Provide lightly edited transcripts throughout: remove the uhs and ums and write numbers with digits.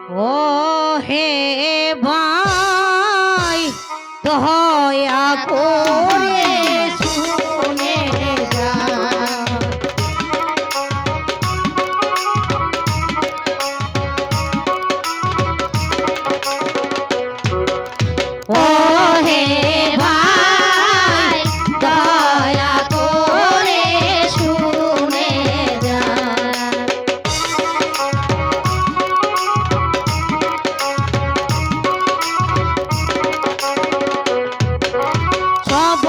ও হে ভাই দয়া করে শুনে যা। ও হে ভাই দয়া করে শুনে যা। সব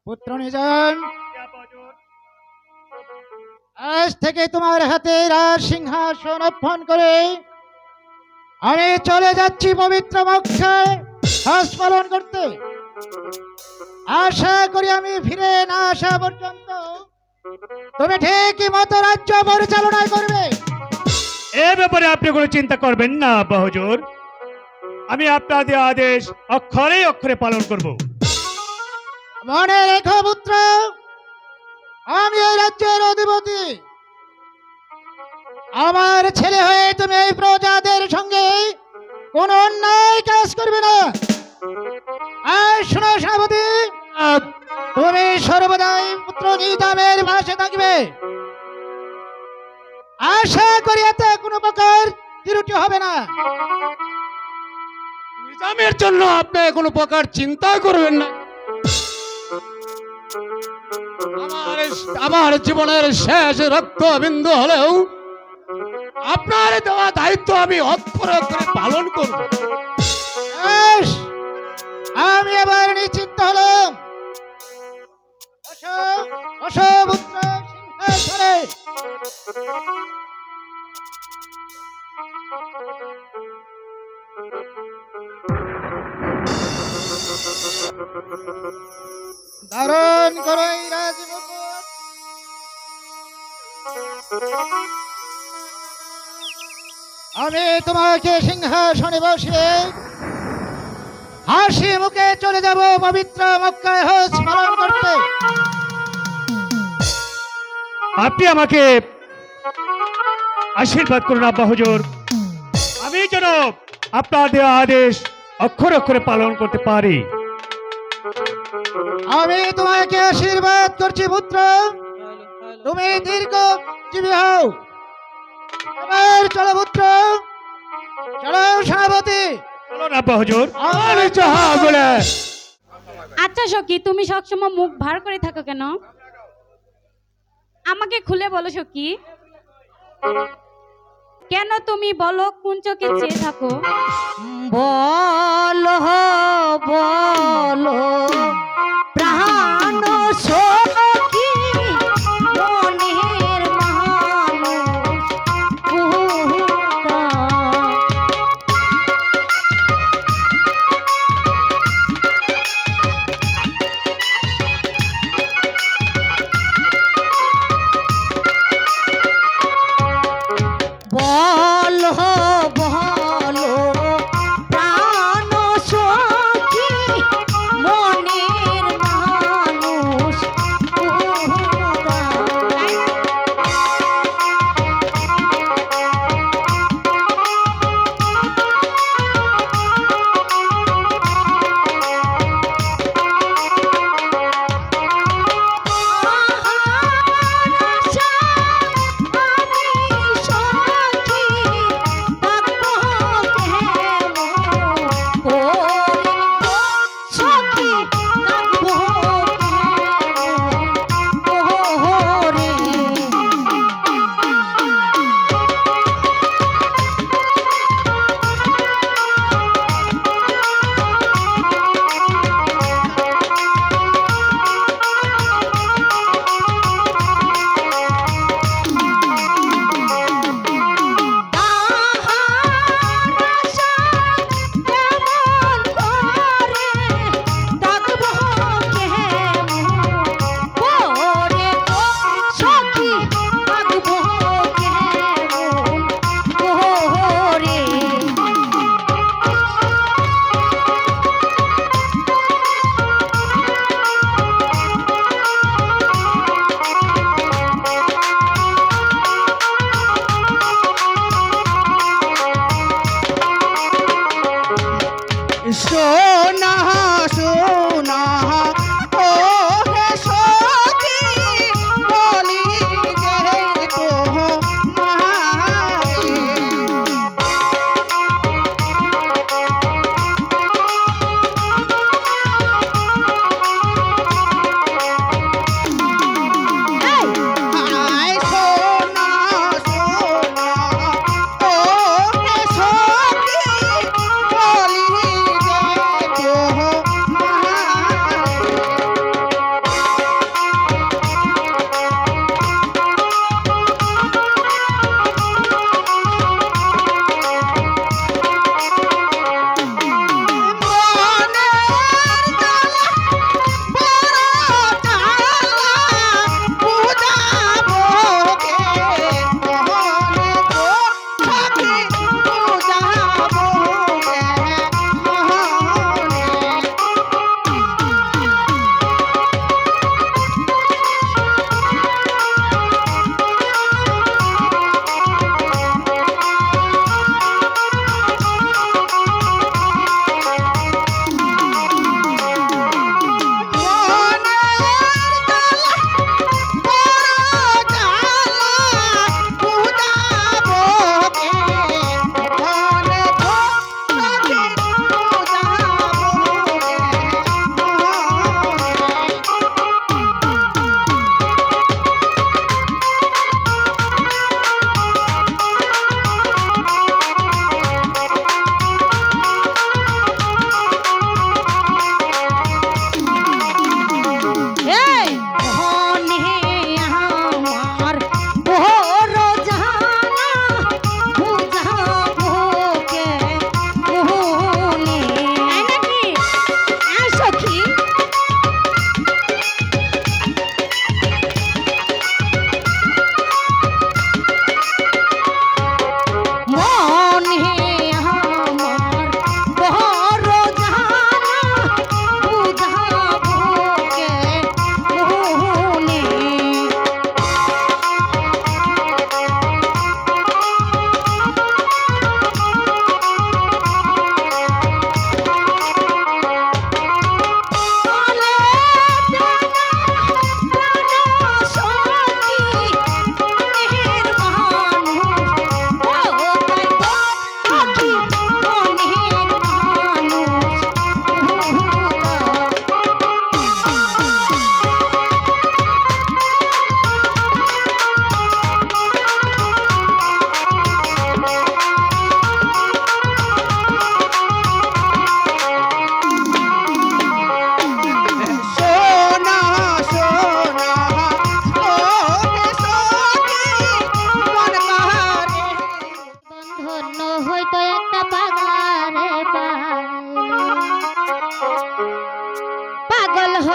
পুত্র নিজাম, আজ থেকে তোমার হাতে রাজ সিংহাসন অর্পণ করে আমি চলে যাচ্ছি পবিত্র মক্কা হজ পালন করতে। আশা করি আমি ফিরে না আসা পর্যন্ত তুমি ঠিকই মতো রাজ্য পরিচালনা করবে। এ ব্যাপারে আপনি কোনো চিন্তা করবেন না আব্বা হুজুর, আমি আপনাদের আদেশ অক্ষরে অক্ষরে পালন করব। মনে রেখো পুত্র, আমি এই রাজ্যের অধিপতি। আমার ছেলে হয়ে তুমি এই প্রজাদের সঙ্গে কোন অন্যায় কাজ করবে না। আর শোনো সেনাপতি, তুমি সর্বদাই পুত্র নিজামের পাশে থাকবে। আশা করি এতে কোনো প্রকার ত্রুটি হবে না। নিজামের জন্য আপনি কোনো প্রকার চিন্তা করবেন না। আমার জীবনের শেষ রক্তবিন্দু হলেও আপনার দেওয়া দায়িত্ব আমি অক্ষরে অক্ষরে পালন করব। বেশ, আমি এবার নিশ্চিন্ত হলাম। বসো, বসো পুত্র সিংহাসনে। ধারণ করো এই রাজমুকুট। আমি তোমাকে সিংহাসনে বসিয়ে হাসি মুখে চলে যাব পবিত্র মক্কায় হজ পালন করতে। আপনি আমাকে আশীর্বাদ করুন আব্বা হুজুর, আমি যেন আপনাদের আদেশ অক্ষরে অক্ষরে পালন করতে পারি। আমি তোমাকে আশীর্বাদ করছি পুত্র, তুমি দীর্ঘ জীবী হও। এবার চলো পুত্র, চলো সেনাপতি। চলুন আব্বা হুজুর। আমি যাহা বলে। আচ্ছা সখী, তুমি সবসময় মুখ ভার করে থাকো কেন? আমাকে খুলে বলো সখী, কেন তুমি বলো কোন চোখে চেয়ে থাকো? বলো বলো প্রাণ সখী, মনের মানুষ কোথা? বলো বলো প্রাণ সখী, মনের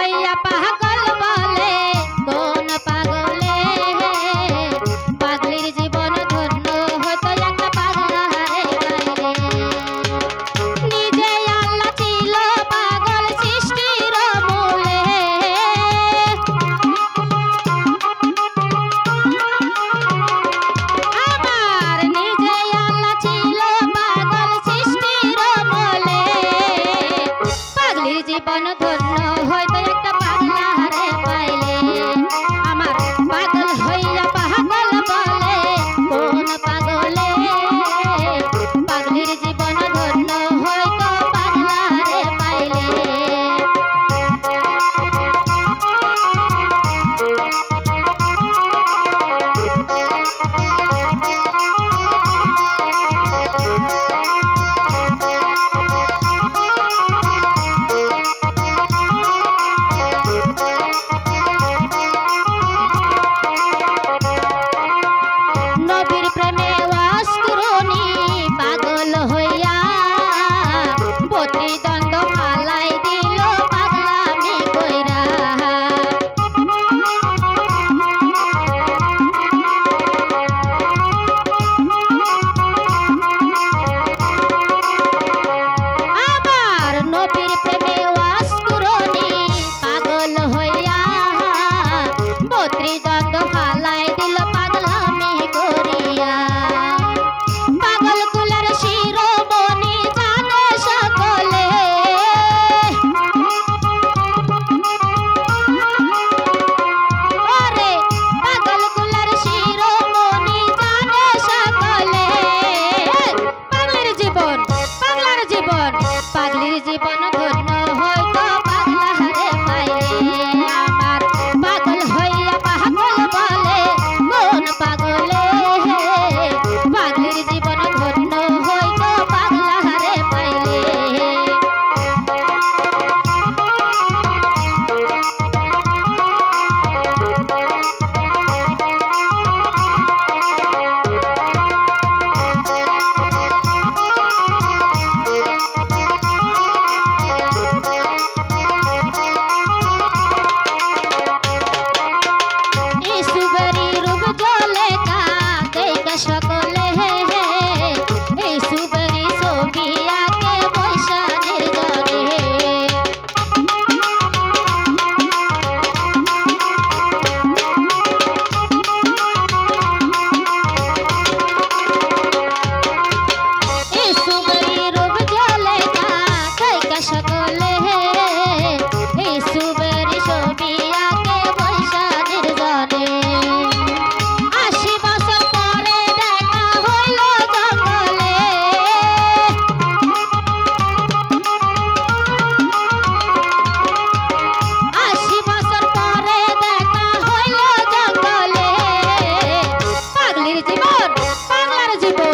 হইয়া পাগল বলে কোন পাগলে পাগলির জীবন ধন্য হতো একটা পাগলারে গাইলে নিজে আল্লাহ ছিল পাগল সৃষ্টির মূলে আমার নিজে আল্লাহ ছিল পাগল সৃষ্টির মূলে পাগলির জীবন ধন্য হয়তো একটা পাগলারে পাইলে আমার পাগল হইয়া পাগল বলে কোন পাগলে পাগলির জীবন ধন্য হয়তো পাগলারে পাইলে নবীর প্রেমে ওয়াস করুনি পাগল হইয়া প্রতিদ্বন্দ্ব ফালাই দিল পাগলামি কইরা আমার নবীর প্রেমে ওয়াস করুনি পাগল হইয়া প্রতিদ্বন্দ্ব ফালাই দিল পাগলামি করিয়া পাগল কুলের শিরোমণি জানে সকলে ওরে পাগল কুলের শিরোমণি জানে সকলে পাগলের জীবন পাগলার জীবন পাগলির জীবন ধন্য হয়তো পাগলারে পাইলে আমার পাগল হইয়া পাগল বলে কোন পাগলে পাগলির জীবন ধন্য হইতো পাগলারে পাইলে ইসুবরি রূপ জ্বলে কাঁদেকা সকলে ইসুবরি ছবি আঁকে বৈশাখের জলে ইসুবরি রূপ জ্বলে কাঁদেকা সকলে ইসুবরি ছবি আঁকে বৈশাখের জলে ৮০ বছর পরে দেখা হইল জঙ্গলে ৮০ বছর পরে দেখা হইল জঙ্গলে পাগলির জীবন পাগলার জীবন